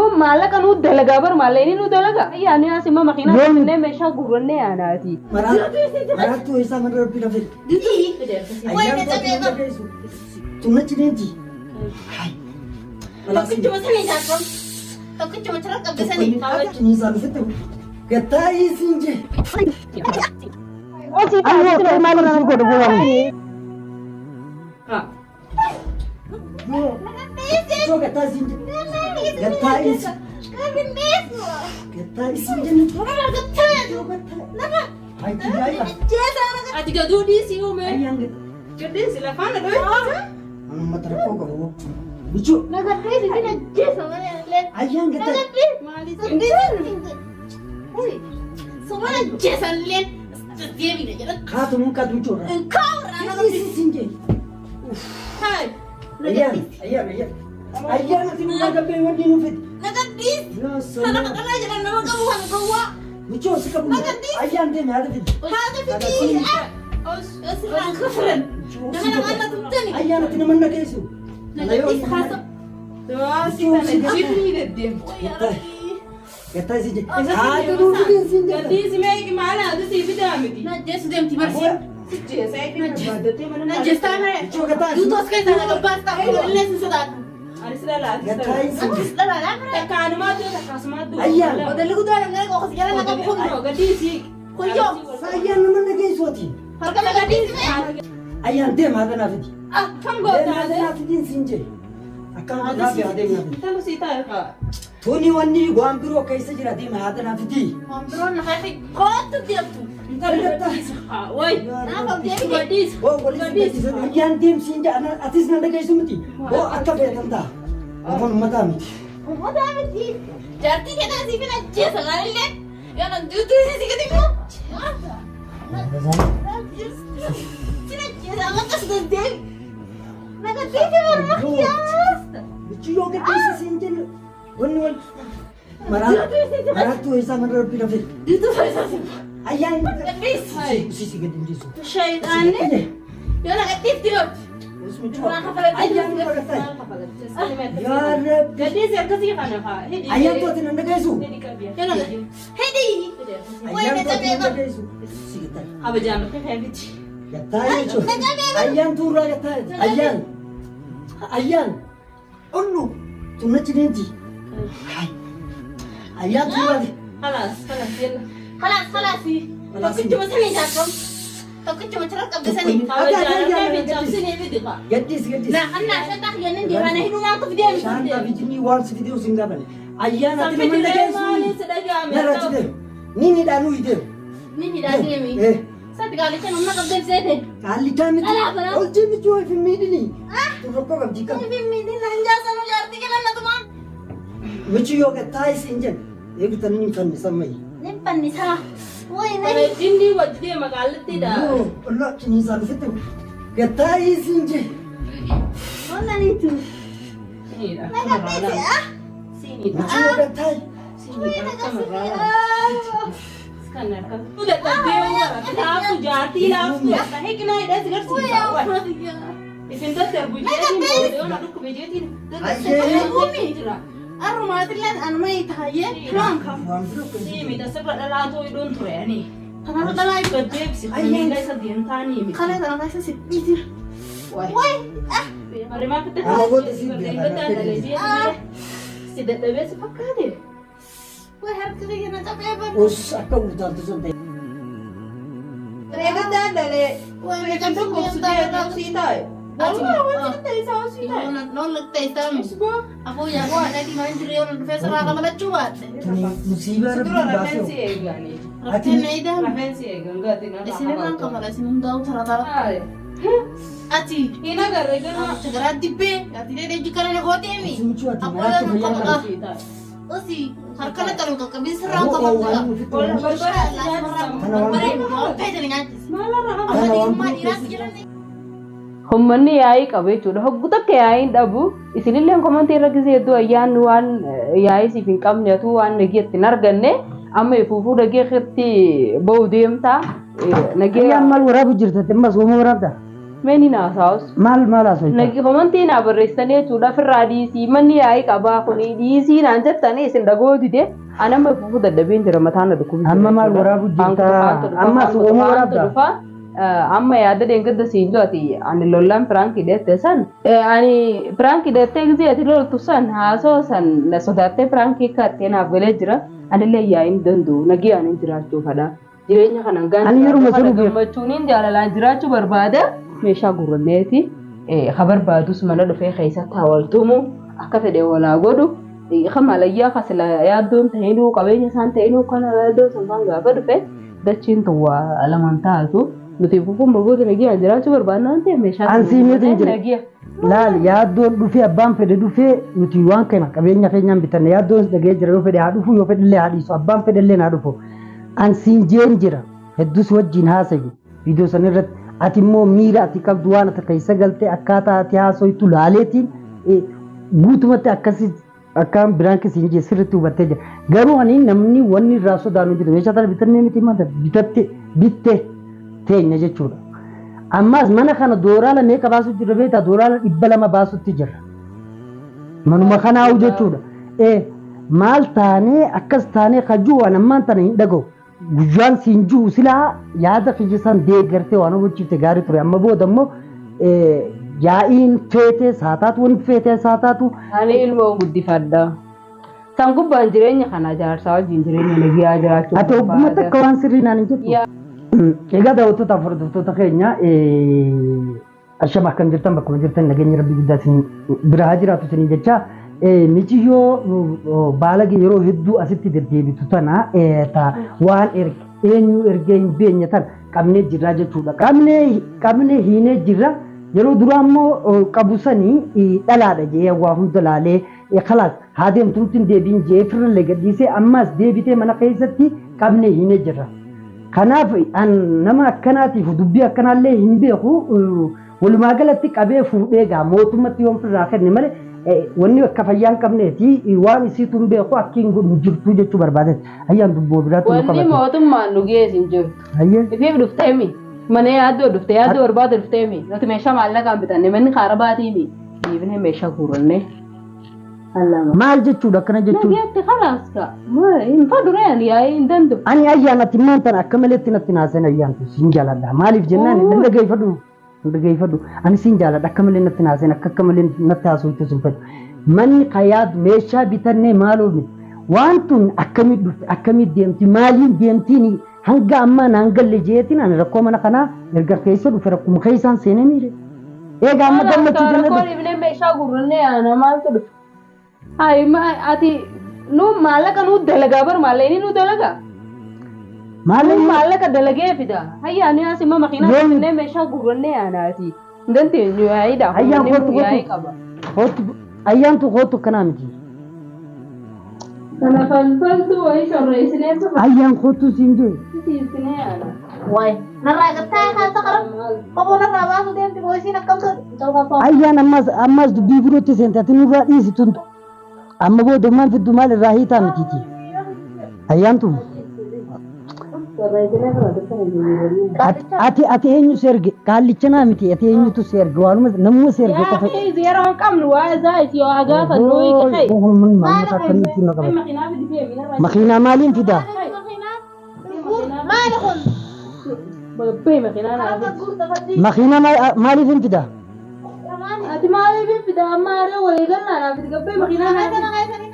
دوم مالك أنو دلقا بر ماليني نو دلقا يعني أنا سما مكينة بسنة مشا غورنة أنا أتي مرات تو إسا من ربي نفيد أيام تو تمنا تنتي Takut cuma sini jatuh. Takut cuma cerak ke sini. Kalau ni salu fitu. Ketai sinje. Oh sih, aku malu nang kodo buang. Ah. Jo ketai sinje. Ketai sinje. Ketai sinje. Nama? Hai tidak ya. Ati gak dudi sih ume. Ayang gitu. Gede silakan ada. Anu mata kau kau. Lucu. Naga desi sini jesa mana lihat. Ayang gitu. Naga desi. Mali sini. Semua jesa lihat. Dia bila jalan. Kau tu muka lucu. Engkau rana Ketai sinje. Hai. Ayang. Ayang nanti muka gape mandi nufit. Naga desi. Ya Anak salah. anak jalan nama kamu kan kawa. Lucu sekali. Ayang dia ada fit. Hada fiti. Silakan keren. Jangan anak tuh ni. Ayang nanti nama nak esu. Naga desi khasab. Terus kita jadi deh. Ketai sinje. Ada dulu sinje. Jadi sih mereka mana ada sih beda miti. Nah, jasa dia mesti bersih. Jasa itu berbadat mana? Nah, jasa mana? Lucu ketai. Itu sekarang saya nak bahas tak boleh sudah. Ada sudah lah. Ketai sinje. Sudah lah. Tekan matu, tekan sematu. Ayang. Udah lu tuh orang kau sekarang nak pun. Gadi sih. Koyo. Ayang nama nak esu ati. Harga nak gadis ni. Ayang dia ada nafit. Ah, Kamu Dia gak ada ada. nafit sinje. Akan ada nafit. Kita mesti tahu kak. Tuni wani guambiro kaisa jira dia ada nafit. Ngobrol nak kasih kau tu dia tu. Ntar woi. Kenapa dia Gadis. Oh, gadis. Ayang dia sinje anak atis nanda kaisa mati. Oh, akka betam dah. Amon madami. Oh, dah mesti. Jadi kita sih kena jasa kali lihat. Ya nak duduk sih kita tengok. Sini jasa amat sudah dia. Nak gadis orang ya. Lucu juga kaisa sinje. Wan. Marat tu isa man rabi nafit. Itu saya sih. Ayang Gadis. sisi gadis disu. Syaitan ni. Ya nak gadis dia. Ayang ketai. Ya Rab. Gadis yang kasih kan kak. Ayang tu ati nanda kaisu. Ya nak. Hedi. Ayang tu ati nanda kaisu. Sigitai. Apa jangan pakai habit. Ketai lucu. Ayang tu ra ketai. Ayang. Onu. Tu nak cinti. Hai. Ayang tu ra. Kalas ya. Kalas sih. Takut cuma sini jatuh. Takut cuma cerak ke sini. Kalau jangan habit jam sini video kak. Gadis. Nah, anak saya tak yang di mana hidup aku dia. Shanta bijini wals video singa bani. Ayang ati Sampai nanda tidak kaisu. malu sudah jamin. Nara cide. Nini danu ide. Ini dah ni. Satu kali kan nak kerja saya. Kali kami tu. Alah, alah. Oh jadi cuy film ini. Tu rokok kau jika. Ini mini nanja sana jarti kan anak tu mam. Lucu juga Thai sinjen. Egu tani kan samai. Nimpan ni salah. Woi Kalau ni. ini wajib dia magalit tidak. Oh, Allah kini sana fitu. Ke Thai sinje. Mana ni tu? Ini dah. Nak kerja ah. Sini dah. Lucu juga Thai. Sini dah. Nak Sama kerja. rala. Sekarang kan. Udah tadi aku jati lah aku. Tapi kena ada segar Woi sih. apa dia? Isinta terbuji ni boleh nak aku beje tin. Bumi jera. Aru mati lan anu mai thaye. Nang kam. Si minta sebab dalam tu idun tu ni. Kenapa dalai? Kerja sih. Ini guys adian tani. Kalau dalam rasa sih itu. Woi ah. Hari mak kita. Tidak ada sepakat deh. Woi harus kerja nak capek apa? Us aku utar tu santai. Mereka dah le. Woi Mereka tu kau sudah tahu sih tahu. Allah, kita tahu sih tahu. Nolak testam. Semua. Aku yang gua nanti main jurior profesor akan mana cuat. Musibah Itu Rabbi lah baso. referensi ega ni. Rapi naida. Referensi ega enggak tinggal. Di sini kan kepala sini tahu cara-cara. Aci. Ina gara-gara Segera tipe. Nanti dia juga ada hotel ni. Lucu ati Apa marat tu yang kau bayar. tak? Oh sih. Harusnya kalau kau kebis serang kau tak. Kalau Homani ai kabe chuda hogguta ke ai dabu isilille komante ragise do ayan wan yai si finkam ne tu wan nagi tinar ganne amma fufu dagi khitti bawdimta nagi Ayang mal wara bujirta temmas wo morabda. Meni naasaus. maal asooyta? Nagi komantii naa barreessanii jechuudha firraa dhiisii manni yaa'ii qabaa kuni dhiisii naan jettanii isin dhagoo dide anama fufu dadhabeen jira mataan na dhukkubni. Amma maal waraabu jirta? Amma su'ooma waraabda? Amma yaada deengada siin jooti ani lollaan piraanki deette san ani piraanki deettee gisee ati loltu san haasoo san na sodaattee piraanki kaattee naaf galee jira anillee yaa'iin danda'u nagii ani jiraachuu fadha jireenya kanan gaana gammachuuniin jaalalaan jiraachuu barbaada meeshaa gurranneeti ha barbaadus mana dhufee keessatti hawaltumu akka fedhe walaa godhu kamalayyaa kasila yaaddoon ta'inuu qabeenya isaan ta'inuu kana yaaddoon san kan gaafa dhufe dachiin tuwwaa alamaan taatu nuti fufuun bogoota nagiyaa jiraachuu barbaadnaan ta'e meeshaa ansiimeetiin jira laal yaaddoon dhufee abbaan fedhe dhufee nuti waan kana qabeenya keenyaan bitanne yaaddoon dhagee jira yoo fedhe haa dhufu yoo fedhe illee haa dhiisu abbaan fedhe illee haa dhufu ansiin jeen jira hedduus wajjin haasayu viidiyoo san irratti ati immoo miira ati qabdu waan ati keessa galtee akkaataa ati haasoytu laaleetiin guutumatti akkasii akkaan biraan kisiin jee sirriitti hubattee jira garuu ani namni wanni irraa sodaanu jiru meeshaa tana bitannee miti mata bittee teenya jechuudha. Ammas mana kana dooraala meeqa baasutti jira beektaa dooraala 200 baasutti jira. Manuma kanaa'u jechuudha. Maal taanee akkas taanee kajuu waan ammaan tana hin dhaga'u. Guyyaan siin jiru silaa yaada kiyyisan deeggartee waan hubachiifte gaarii ture amma booda immoo yaa'iin feetee saataatu wanti feetee saataatu. Ani ilmoo guddifadha. San gubbaan jireenya kana jaarsaa wajjin jireenya nagiyaa jiraachuu barbaada. Ati oggumatti akka waan sirrii naan hin jettu. Egaa daawwattoota hordoftoota keenya ashama akkam jirtan bakkuma jirtan nageenya rabbii guddaa isin bira haa jiraatu isin jecha michiyyoo baalagi yeroo hedduu asitti deddeebitu tana waan eenyu ergee hin beenye tan qabnee jirra jechuudha. Qabnee hiinee jirra yeroo duraa immoo qabusanii dhalaadha jee waa hunda laalee khalaas haa deemtuutiin deebiin jee firrillee gadhiisee ammas deebitee mana keessatti qabnee hiinee jirra. Kanaaf nama akkanaatiif dubbii akkanaallee hin beeku walumaa galatti qabee fuudhee gaa mootummatti yoom firraa kenne malee wanni akka fayyaan qabneeti waan isiitu hin beeku akkiin jirtu jechuu barbaadan ayyaan dubboo biraatti nu qabate. Wanni mootummaan nu geessu hin jiru. Ifiif dhufteemi mana yaaddoo dhufte yaaddoo barbaade dhufteemi nuti meeshaa maallaqaan bitanne manni kaara baatiimi dhiibnee meeshaa guurannee. Maal jechuudha akkana jechuudha. Nageetti khalaas ka hin fadureen yaa'ii hin danda'u. Ani ayyaan ati maantan akka maleetti natti naasan ayyaan siin jaaladha maaliif jennaan hin dhaggeeffadhu ani siin jaaladha akka malee natti naasan akka malee natti haasofte sun fedhu manni kayaadu meeshaa bitannee maaloo miti waan tun akkamii dhufte akkamii deemti maaliin deemtiin hanga ammaa naan galle jeetiin ani rakkoo mana kanaa erga keessa dhufe rakkuma keessaan seenanii eegaa amma gammachuu jennee. Rakkoo dhiibnee meeshaa guurannee ana maaltu dhufe. Hai ati nu maallaqa nu dalagaa bar maallaqa nu dalagaa. Maallaqa dalagee fida. Hayya ani asi ma makiinaa ne meeshaa gurrannee anaati. Dandeenyu yaa'idha. Ayyaan tu kootu kanaa miti. Kana falfaltu wayi shorreessinee tu. Ayyaan kootu siin jee. Siinee ana. Wayi narraa gattaa kan takara kopoo narraa baasu deemti boosiin akkamtu. Ayyaan ammas dubbii birootti seentatti nurraa dhiisi tuntu. Amma booda maan fiddu maal irraa hiitaa mitiiti. Ayyaan tu. Ati eenyu serge kaallicha naa miti ati eenyutu serge waanuma namuma serge qofa. Yaa ziyara waan qabnu waa zaati yoo agaafa nooyi kafee. Mun maamata akkamitti na qaba. Makiinaa maaliin fidaa? Maali kun? Makiinaa maaliif fidaa? Ati maaliif fidaa amma haree walii galaa naaf itti gabbee makiinaa naa.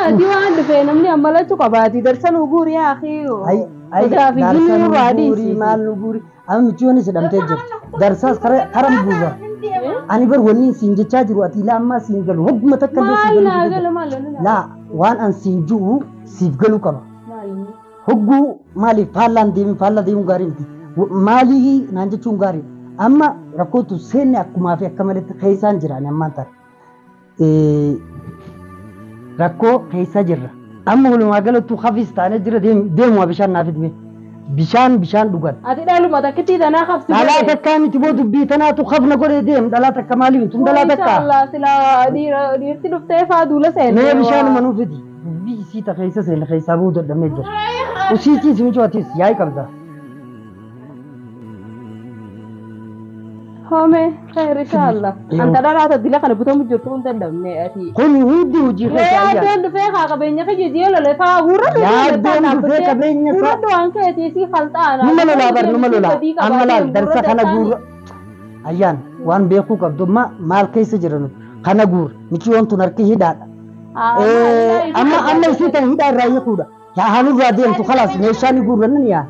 Ati waan dhufee namni ammalachuu qabaati darsan uguurii akhiiru. Darsan uguurii maal uguurii amma michooni sidhamtee jirti darsaas karam guuza ani bar wanni siin jechaa jiru ati ilaa ammaa siin galu hogguma takka illee siin galu laa waan an siin jiru siif galuu qaba hogguu maaliif faallaan deemuun gaarii miti maalii naan jechuun gaarii amma rakkootu seenne akkumaa fi akka malatti keessaan jiraan ammaan ta'a rakkoo keessa jirra amma walumaa galatti hafis taanee jira deemu bishaan naaf hidhime bishaan dhugan ati dhaluma takkitii tanaa qabsi dhalaa takkaa miti boo dubbii tanaatu hafna godhee deemu dhalaa takka maaliif tun dhalaa takkaa Allah sila dhiirti dhuftee faa duula seenne mee bishaan manuu fidi dubbii isii ta keessa seenne keessaa buu dadhabnee jira usiitiis michootis yaa'ii qabda home khair inshallah anta dhalaa dila kana butamu jirtu kun dandamne ati kun hundi hojii keessa yaa den dhufee kaa qabeenya kee jijjiirra lafaa hurra yaa den dhufee qabeenya hurra waan keetii si khalxaana numa lolaa bar numa lolaa amma laal darsa kana guurra ayyaan waan beekuu qabdu maal keessa jiran kana guur miti wantu narki hidhaadha amma isii tan hidhaa irraa hiikuudha yaa hanurraa deemtu khalaas meeshaan guurrannan yaa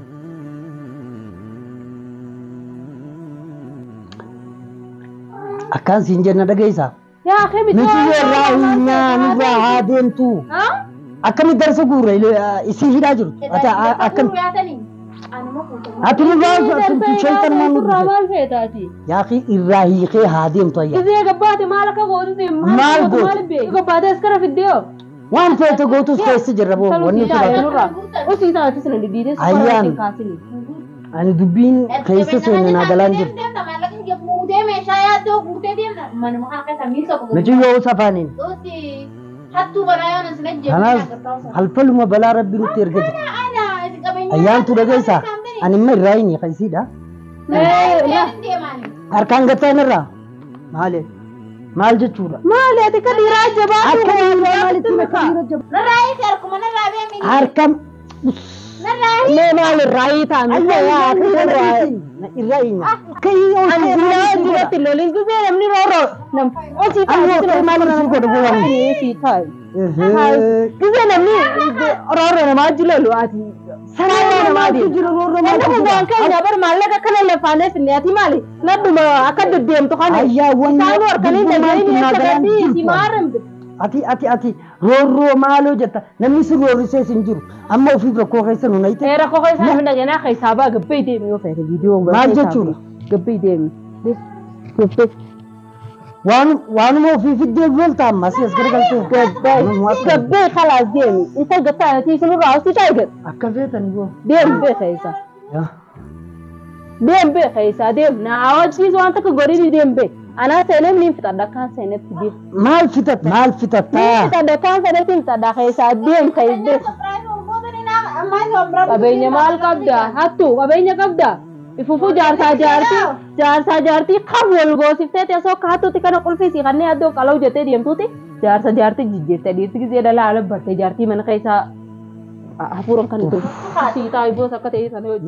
akkan siin jenna dhageessa yaa akhi miti irraa hinnyaa nurraa haa deemtu akkami darsa guurra isii hidhaa jirtu akkam ati nurraa shaytan maan nurraa maal feetaati yaa akhi irraa hiikee haa deemtu ayyaa kizee gabbaate maal akka gootuti maal gootu gabbaate askara fiddeo waan feete gootus keessa jirra boo wanni nurraa usii taatis na diddiidee ayyaan ani dubbiin keessa seenne naa galaan jiru miti yoo safaaniin kanaas halfaluma balaa rabbi nutti erga jira ayyaantu dhageessaa ani imma irraa hin hiiqansiidha harkaan gattaan irraa maal jechuudha maali ati ka dhiiraa jabaatu harkam لا لا الرأي تامي يا الرأي كي يوصل اللي يجي من الرو نم أسي تامي ما لنا نقول بوان في تاي كذا نمني رورو ما جلو أتي سنة ما جلو رورو ما جلو بوان كي نبر مالك كنا لفانة في نياتي مالي ندم أكاد الدم تخانة أيا وان سانور كلين تجاري نياتي سمارم ati roorroo maaloo jetta namni si roorrisee sin jiru amma ofii rakkoo keessa nu nayte rakkoo keessa nu dhaganaa keessaa baa gabbee deemi yoo feete viidiyoo maal jechuudha gabbee deemi waanuma ofii fiddee goolta amma si as garagaltee gabbee khalaas deemi isa gattaa ati sinurraa hosi taayigat akka feetan boo deem bee keessa deem bee keessa deem na awajiis waan takka godhini deem bee أنا سنة من فتاة كان سنة كبير مال فتاة فتاة كان سنة فتاة خيسات ديم خيس أبيني مال كبدا هاتو أبيني كبدا يفوفو جارسا جارتي خبول غوسيفتة تيسو كهاتو تكنا كل في سيخاني أدو كلاو جتة ديم توتي جارسا جارتي جيجيرتة ديرتي زيادة لا على برتة جارتي من خيسا هفورم كان تو سيتا يبو سكتة إيه سنة